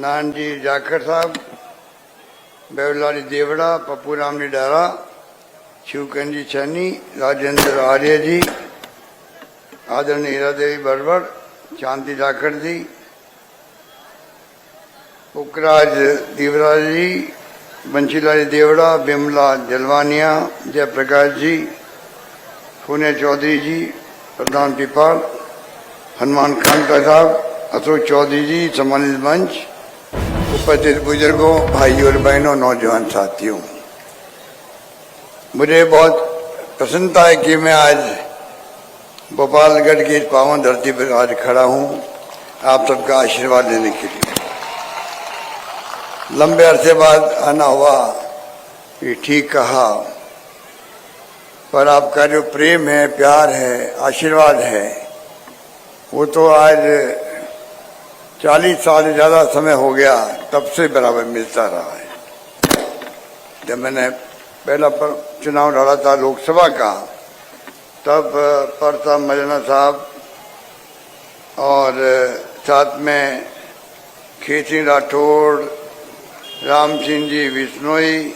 नानजी जाखड़ साहब, बेवलाली देवड़ा, पप्पू राम निडारा, शिवकंजी चन्नी, राजेंद्र आर्य जी, आदरणीय हीरा देवी बरबड़, शांति जाखड़ जी, पुखराज दीवराज जी, बंशीलाल देवड़ा, बिमला जलवानिया, जयप्रकाश जी, पुणे चौधरी जी, प्रधान पिपाल, हनुमान खान साहब, अशोक चौधरी जी, सम्मानित मंच, उपस्थित बुजुर्गों, भाइयों और बहनों, नौजवान साथियों, मुझे बहुत प्रसन्नता है कि मैं आज भोपालगढ़ की इस पावन धरती पर आज खड़ा हूं आप सबका आशीर्वाद लेने के लिए। लंबे अरसे बाद आना हुआ, ये ठीक कहा, पर आपका जो प्रेम है, प्यार है, आशीर्वाद है, वो तो आज 40 साल से ज़्यादा समय हो गया तब से बराबर मिलता रहा है। जब मैंने पहला चुनाव लड़ा था लोकसभा का, तब परसा मजना साहब और साथ में खेत राठौड़, राम सिंह जी बिश्नोई,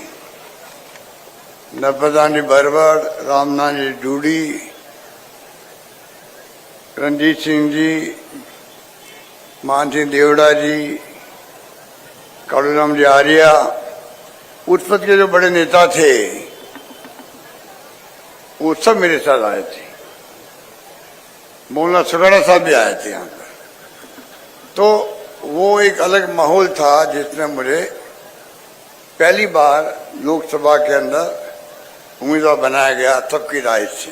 नर्मदानी बरबड़, रामनाथ जी डूडी, रणजीत सिंह जी, मान सिंह देवड़ा जी, कालूराम जी आर्या, उस वक्त के जो बड़े नेता थे वो सब मेरे साथ आए थे। मौलाना सुराड़ा साहब भी आए थे यहाँ पर। तो वो एक अलग माहौल था जिसमें मुझे पहली बार लोकसभा के अंदर उम्मीदवार बनाया गया सबकी राय से।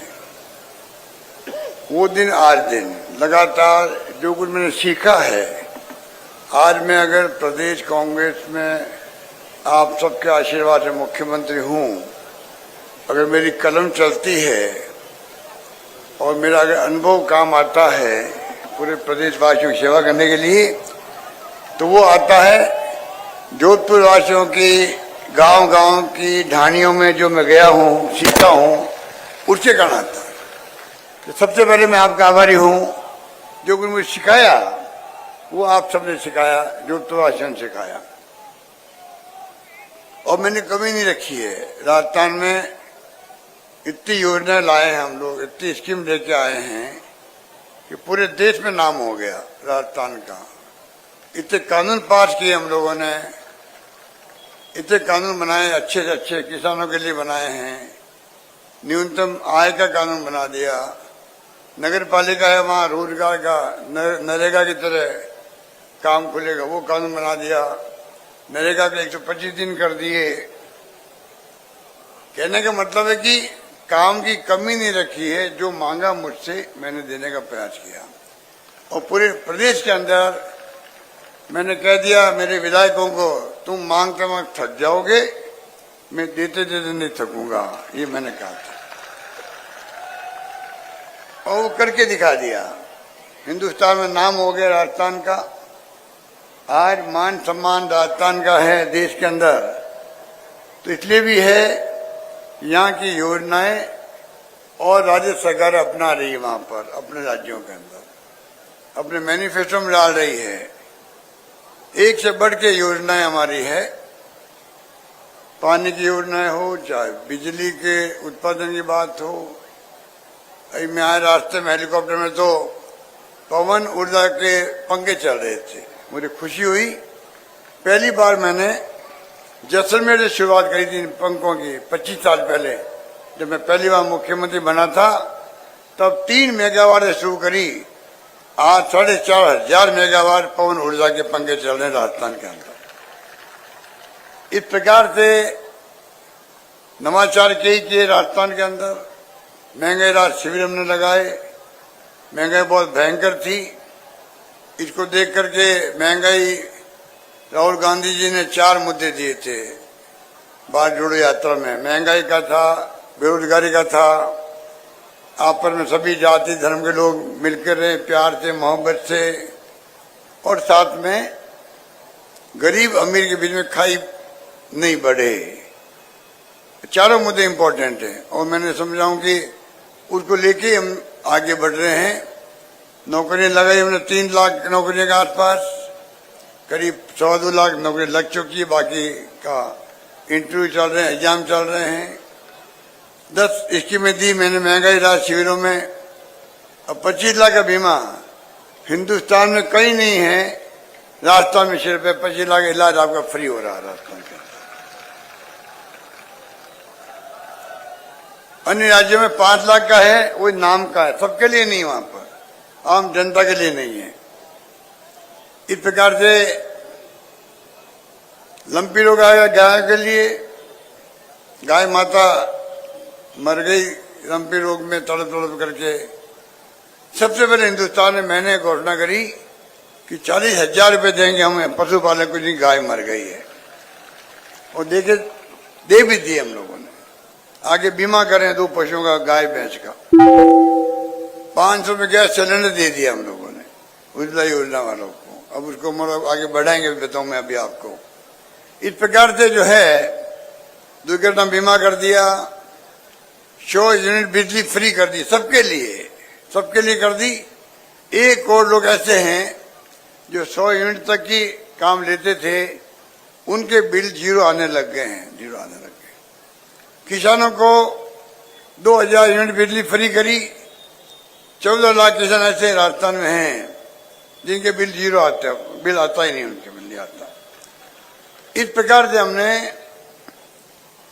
वो दिन आज दिन लगातार जो कुछ मैंने सीखा है, आज मैं अगर प्रदेश कांग्रेस में आप सबके आशीर्वाद से मुख्यमंत्री हूँ, अगर मेरी कलम चलती है और मेरा अगर अनुभव काम आता है पूरे प्रदेशवासियों की सेवा करने के लिए, तो वो आता है जोधपुर वासियों की गांव-गांव की ढाणियों में जो मैं गया हूँ, सीखा हूँ, उससे करना आता है। तो सबसे पहले मैं आपका आभारी हूँ, जो कुछ मुझे सिखाया वो आप सबने सिखाया, जोधपुर वासियों ने सिखाया, और मैंने कमी नहीं रखी है। राजस्थान में इतनी योजनाएं लाए हैं हम लोग, इतनी स्कीम लेके आए हैं कि पूरे देश में नाम हो गया राजस्थान का। इतने कानून पास किए हम लोगों ने, इतने कानून बनाए, अच्छे से अच्छे किसानों के लिए बनाए हैं, न्यूनतम आय का कानून बना दिया, नगर पालिका है वहाँ रोजगार का नरेगा की तरह काम खुलेगा वो कानून बना दिया, नरेगा के 125 दिन कर दिए। कहने का मतलब है कि काम की कमी नहीं रखी है, जो मांगा मुझसे मैंने देने का प्रयास किया। और पूरे प्रदेश के अंदर मैंने कह दिया मेरे विधायकों को, तुम मांगते वक्त थक जाओगे, मैं देते देते नहीं थकूंगा, ये मैंने कहा था और वो करके दिखा दिया। हिंदुस्तान में नाम हो गया राजस्थान का। आज मान सम्मान राजस्थान का है देश के अंदर, तो इसलिए भी है यहाँ की योजनाएं और राज्य सरकार अपना रही है, वहां पर अपने राज्यों के अंदर अपने मैनिफेस्टो में डाल रही है। एक से बढ़ के योजनाएं हमारी है, पानी की योजनाएं हो, चाहे बिजली के उत्पादन की बात हो। अभी मैं आए रास्ते में हेलीकॉप्टर में तो पवन ऊर्जा के पंखे चल रहे थे, मुझे खुशी हुई। पहली बार मैंने जैसलमेर से शुरुआत करी थी इन पंखों की 25 साल पहले, जब मैं पहली बार मुख्यमंत्री बना था, तब 3 मेगावाट से शुरू करी। आज 4,500 मेगावाट पवन ऊर्जा के पंखे चल रहे हैं राजस्थान के अंदर। इस प्रकार से नवाचार किए राजस्थान के अंदर। महंगाई राज शिविर हमने लगाए, महंगाई बहुत भयंकर थी। इसको देख करके महंगाई, राहुल गांधी जी ने 4 मुद्दे दिए थे भारत जोड़ो यात्रा में। महंगाई का था, बेरोजगारी का था, आपस में सभी जाति धर्म के लोग मिलकर रहे प्यार से, मोहब्बत से, और साथ में गरीब अमीर के बीच में खाई नहीं बढ़े। चारों मुद्दे इम्पोर्टेंट हैं और मैंने समझाऊं कि उसको लेके हम आगे बढ़ रहे हैं। नौकरियां लगाई हमने 3 लाख नौकरियों के आसपास, करीब 14 लाख नौकरी लग चुकी है, बाकी का इंटरव्यू चल रहे हैं, एग्जाम चल रहे हैं। 10 स्कीमें दी मैंने महंगाई राहत शिविरों में। अब 25 लाख का बीमा हिंदुस्तान में कहीं नहीं है। राजस्थान में सिर्फ 25 लाख इलाज आपका फ्री हो रहा है राजस्थान के। अन्य राज्यों में 5 लाख का है, वो नाम का है, सबके लिए नहीं, वहां पर आम जनता के लिए नहीं है। इस प्रकार से लंपी रोग आएगा गाय के लिए। गाय माता मर गई लंपी रोग में तड़प तड़प करके। सबसे पहले हिंदुस्तान में मैंने घोषणा करी कि 40,000 रुपये देंगे हमें पशुपालन को, जिनकी गाय मर गई है, और दे भी दिए हम लोगों ने। आगे बीमा करें 2 पशुओं का, गाय भैंस का। 500 में गैस सिलेंडर दे दिया हम लोगों ने उज्ज्वला योजना वालों को। अब उसको मतलब आगे बढ़ाएंगे, बताऊं मैं अभी आपको। इस प्रकार से जो है दुर्घटना बीमा कर दिया, 100 यूनिट बिजली फ्री कर दी सबके लिए कर दी। 1 करोड़ लोग ऐसे हैं जो 100 यूनिट तक की काम लेते थे, उनके बिल जीरो आने लग गए हैं, जीरो आने लग गए। किसानों को 2000 यूनिट बिजली फ्री करी। 14 लाख किसान ऐसे राजस्थान में हैं जिनके बिल जीरो आते हैं, बिल आता ही नहीं, उनके बिल नहीं आता। इस प्रकार से हमने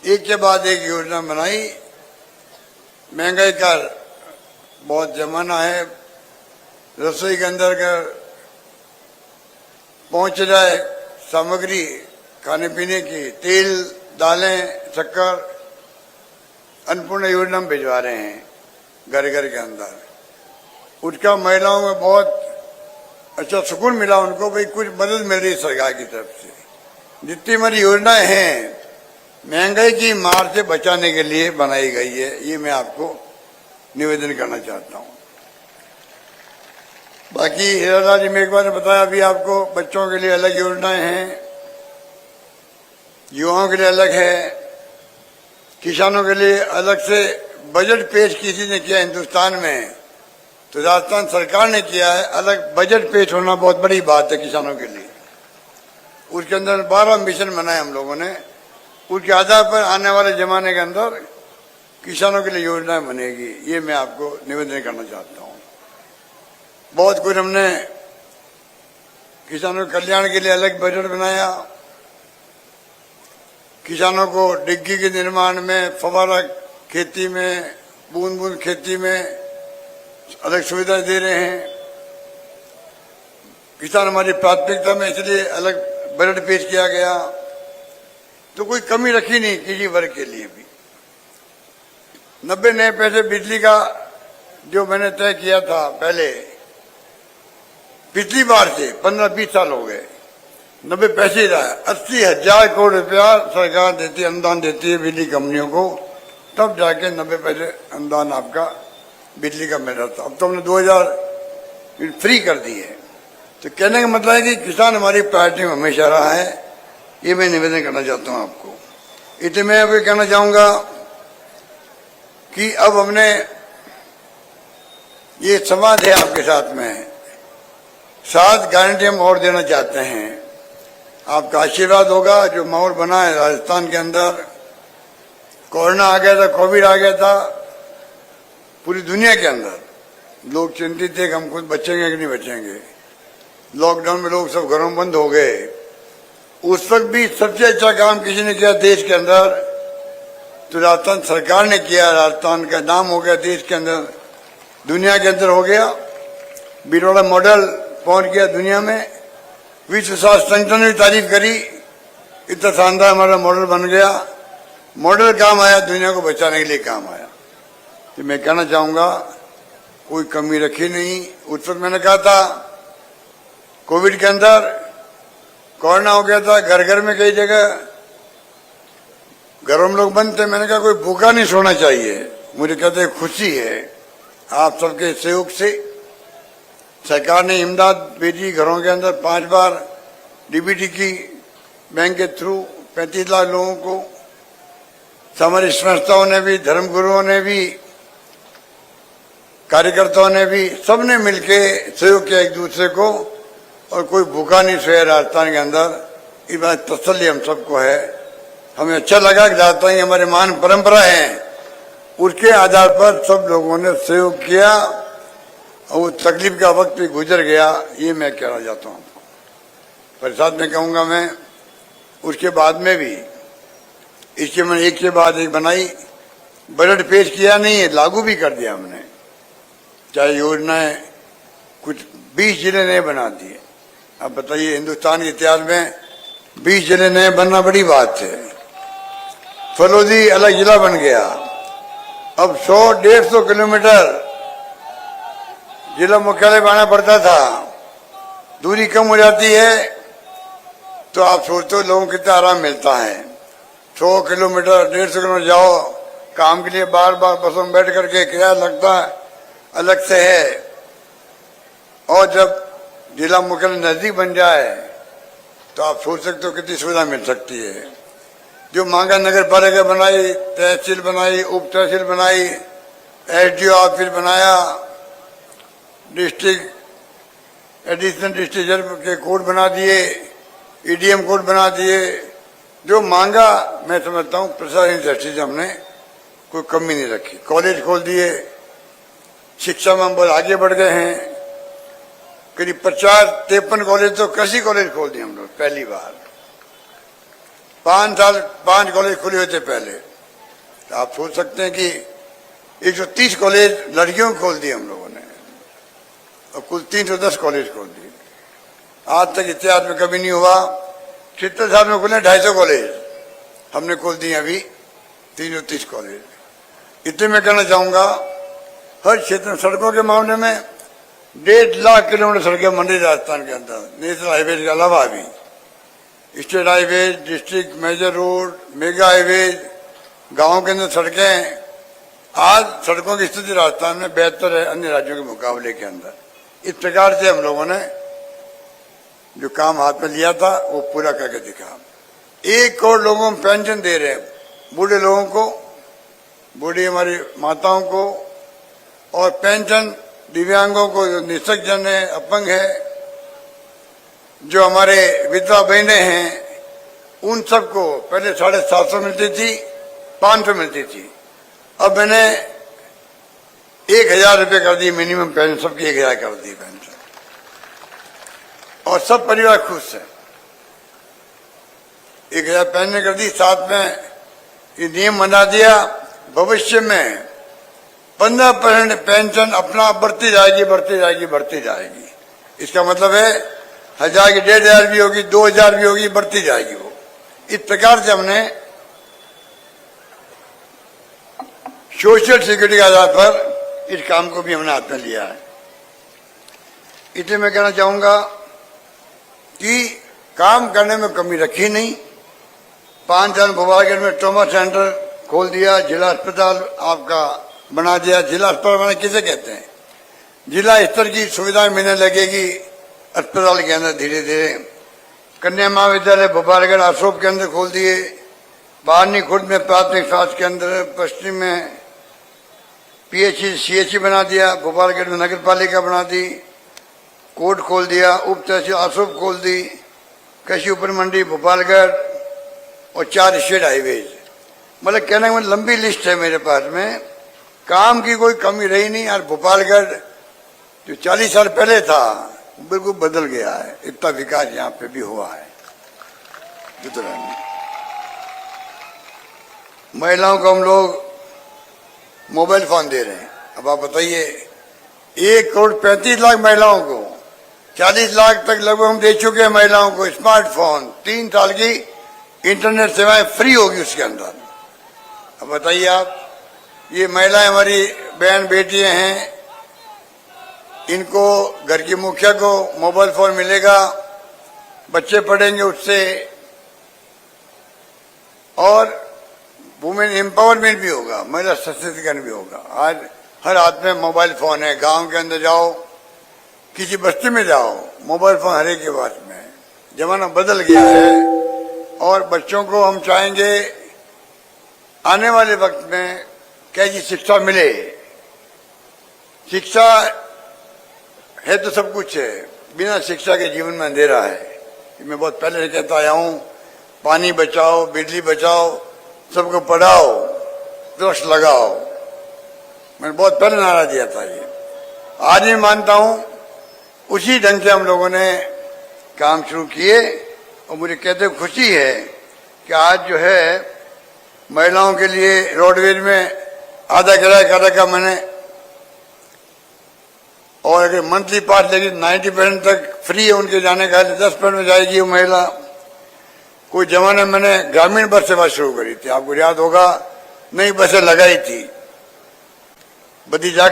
एक के बाद एक योजना बनाई। महंगाई का बहुत जमाना है, रसोई के अंदर का पहुंच रहा है सामग्री खाने पीने की, तेल, दालें, शक्कर, अन्नपूर्णा योजना में भिजवा रहे हैं घर घर के अंदर। उसका महिलाओं में बहुत अच्छा सुकून मिला उनको, भाई कुछ मदद मिल रही है सरकार की तरफ से। जितनी हमारी योजनाएं हैं महंगाई की मार से बचाने के लिए बनाई गई है, ये मैं आपको निवेदन करना चाहता हूं। बाकी हीरालाल जी मेघवाल ने बताया अभी आपको, बच्चों के लिए अलग योजनाएं हैं, युवाओं के लिए अलग है, किसानों के लिए अलग से बजट पेश किसी ने किया हिंदुस्तान में तो राजस्थान सरकार ने किया है। अलग बजट पेश होना बहुत बड़ी बात है किसानों के लिए। उसके अंदर 12 मिशन बनाए हम लोगों ने। उसके आधार पर आने वाले जमाने के अंदर किसानों के लिए योजनाएं बनेगी, ये मैं आपको निवेदन करना चाहता हूं। बहुत कुछ हमने किसानों के कल्याण के लिए अलग बजट बनाया। किसानों को डिग्गी के निर्माण में, फव्वारा खेती में, बूंद बूंद खेती में अलग सुविधाएं दे रहे हैं। किसान हमारी प्राथमिकता में, इसलिए अलग बजट पेश किया गया। तो कोई कमी रखी नहीं किसी वर्ग के लिए भी। 90 नए पैसे बिजली का जो मैंने तय किया था पहले, पिछली बार से 15-20 साल हो गए 90 पैसे रहा है। 80,000 करोड़ रुपया सरकार देती है, अनुदान देती है बिजली कंपनियों को, तब जाके 90 पैसे अनुदान आपका बिजली का मिल रहा था। अब तो हमने 2000 फ्री कर दी है। तो कहने का मतलब है कि किसान हमारी प्रायोरिटी में हमेशा रहा है, ये मैं निवेदन करना चाहता हूं आपको। इतने मैं अभी कहना चाहूंगा कि अब हमने ये संवाद है आपके साथ में, 7 गारंटी हम और देना चाहते हैं। आपका आशीर्वाद होगा। जो माहौल बना है राजस्थान के अंदर, कोरोना आ गया था, कोविड आ गया था, पूरी दुनिया के अंदर लोग चिंतित थे कि हम खुद बचेंगे कि नहीं बचेंगे। लॉकडाउन में लोग सब घरों में बंद हो गए। उस वक्त भी सबसे अच्छा काम किसी ने किया देश के अंदर तो राजस्थान सरकार ने किया। राजस्थान का नाम हो गया देश के अंदर, दुनिया के अंदर हो गया। बिरौड़ा मॉडल पहुंच गया दुनिया में। विश्व स्वास्थ्य संगठन ने भी तारीफ करी, इतना शानदार हमारा मॉडल बन गया। मॉडल काम आया, दुनिया को बचाने के लिए काम आया। तो मैं कहना चाहूंगा कोई कमी रखी नहीं। उस वक्त मैंने कहा था कोविड के अंदर, कोरोना हो गया था, घर घर में कई जगह घरों में लोग बंद थे। मैंने कहा कोई भूखा नहीं सोना चाहिए। मुझे कहते खुशी है आप सबके सहयोग से सरकार ने इमदाद भेजी घरों के अंदर 5 बार डीबीटी की बैंक के थ्रू 35 लाख लोगों को। हमारी संस्थाओं ने भी, धर्मगुरुओं ने भी, कार्यकर्ताओं ने भी, सबने मिलके सहयोग किया एक दूसरे को। और कोई भूखा नहीं सोया राजस्थान के अंदर। इस बात तसल्ली हम सबको है। हमें अच्छा लगा कि राजस्थान की हमारी महान परंपरा है, उसके आधार पर सब लोगों ने सहयोग किया और वो तकलीफ का वक्त भी गुजर गया। ये मैं कहना चाहता हूँ। पर साथ में कहूँगा मैं, उसके बाद में भी इसके मैंने एक के बाद एक बनाई, बजट पेश किया नहीं है, लागू भी कर दिया हमने। चाहे योजनाएं कुछ 20 जिले नए बना दिए। अब बताइए, हिंदुस्तान के इतिहास में 20 जिले नए बनना बड़ी बात है। फलोदी अलग जिला बन गया। अब 100-150 किलोमीटर जिला मुख्यालय बनाना पड़ता था, दूरी कम हो जाती है तो आप सोचते हो लोगों को कितना आराम मिलता है। 100 किलोमीटर 150 किलोमीटर जाओ काम के लिए, बार बार बसों में बैठ करके किराया लगता है, अलग से है। और जब जिला मुख्यालय नजदीक बन जाए तो आप सोच सकते हो कितनी सुविधा मिल सकती है। जो मांगा नगर पालिका बनाई, तहसील बनाई, उप तहसील बनाई, एसडीओ ऑफिस बनाया, डिस्ट्रिक्ट एडिशनल डिस्ट्रिक्ट जज के कोड बना दिए, ईडीएम कोड बना दिए। जो मांगा मैं समझता हूँ प्रशासनिक दृष्टि से हमने कोई कमी नहीं रखी। कॉलेज खोल दिए, शिक्षा में हम बहुत आगे बढ़ गए हैं। करीब 50-53 कॉलेज तो कृषि कॉलेज खोल दिए हम लोग पहली बार। 5 साल 5 कॉलेज खुले हुए थे पहले। तो आप सोच सकते हैं कि 130 कॉलेज लड़कियों को खोल दिए हम लोगों ने और कुल 310 कॉलेज खोल दिए। आज तक इतिहास में कभी नहीं हुआ। 70 साल में खुले 250 कॉलेज, हमने खोल दिए अभी 330 कॉलेज। इतने में कहना चाहूंगा, हर क्षेत्र में सड़कों के मामले में 1.5 लाख किलोमीटर सड़कें बन रही राजस्थान के अंदर, नेशनल हाईवे के अलावा भी। State highway, district major road, mega highway, गाँव के अंदर सड़कें। आज सड़कों की स्थिति राजस्थान में बेहतर है अन्य राज्यों के मुकाबले के अंदर। इस प्रकार से हम लोगों ने जो काम हाथ में लिया था वो पूरा करके दिखा। 1 करोड़ लोगों को पेंशन दे रहे हैं, बूढ़े लोगों को, बूढ़ी हमारी माताओं को, और पेंशन दिव्यांगों को, जो निःशक्तजन है, अपंग है, जो हमारे विधवा बहनें हैं, उन सबको पहले 750 मिलती थी, 500 मिलती थी। अब मैंने 1000 रुपये कर दी मिनिमम पेंशन, सबकी 1000 कर दी पेंशन, और सब परिवार खुश है। 1000 पेंशन कर दी। साथ में ये नियम बना दिया, भविष्य में 15% पेंशन अपना बढ़ती जाएगी, बढ़ती जाएगी, बढ़ती जाएगी। इसका मतलब है 1000 की 1500 भी होगी, 2000 भी होगी, बढ़ती जाएगी वो। इस प्रकार से हमने सोशल सिक्योरिटी के आधार पर इस काम को भी हमने हाथ में लिया है। इसलिए मैं कहना चाहूंगा कि काम करने में कमी रखी नहीं। 5 साल भोपालगढ़ में ट्रॉमा सेंटर खोल दिया, जिला अस्पताल आपका बना दिया। जिला अस्पताल मैंने किसे कहते हैं? जिला स्तर की सुविधाएं मिलने लगेगी अस्पताल के अंदर धीरे धीरे। कन्या महाविद्यालय भोपालगढ़ अशोक के अंदर खोल दिए, बारनी खुर्द में प्राथमिक स्वास्थ्य केंद्र, पश्चिम में पीएचसी सीएचसी बना दिया, भोपालगढ़ में नगर पालिका बना दी, कोर्ट खोल दिया, उप तहसील अशोक खोल दी, कृषि उप मंडी भोपालगढ़, और 4 स्टेट हाईवेज। मतलब कहने में लंबी लिस्ट है मेरे पास में। काम की कोई कमी रही नहीं। और भोपालगढ़ जो 40 साल पहले था बिल्कुल बदल गया है। इतना विकास यहाँ पे भी हुआ है। महिलाओं को हम लोग मोबाइल फोन दे रहे हैं। अब आप बताइए, 1 करोड़ 35 लाख महिलाओं को, 40 लाख तक लगभग हम दे चुके हैं महिलाओं को स्मार्टफोन। 3 साल की इंटरनेट सेवाएं फ्री होगी उसके अंदर। अब बताइए आप, ये महिलाएं हमारी बहन बेटियां हैं, इनको घर की मुखिया को मोबाइल फोन मिलेगा, बच्चे पढ़ेंगे उससे, और वुमेन एम्पावरमेंट भी होगा, महिला सशक्तिकरण भी होगा। आज हर हाथ में मोबाइल फोन है। गांव के अंदर जाओ, किसी बस्ती में जाओ, मोबाइल फोन हर एक के पास में है। जमाना बदल गया है। और बच्चों को हम चाहेंगे आने वाले वक्त में कैसी शिक्षा मिले। शिक्षा है तो सब कुछ है, बिना शिक्षा के जीवन में अंधेरा है। मैं बहुत पहले से कहता आया हूं, पानी बचाओ, बिजली बचाओ, सबको पढ़ाओ, वृक्ष लगाओ। मैंने बहुत पहले नारा दिया था ये। आज भी मानता हूं उसी ढंग से हम लोगों ने काम शुरू किए और मुझे कहते हुए खुशी है कि आज जो है महिलाओं के लिए रोडवेज में आधा किराया कर रखा मैंने, और अगर मंथली पास लेगी 90% तक फ्री है उनके जाने का, 10% में जाएगी वो महिला। कोई जमाने में मैंने ग्रामीण बस सेवा शुरू करी थी, आपको याद होगा, नई बसें लगाई थी, बदी जा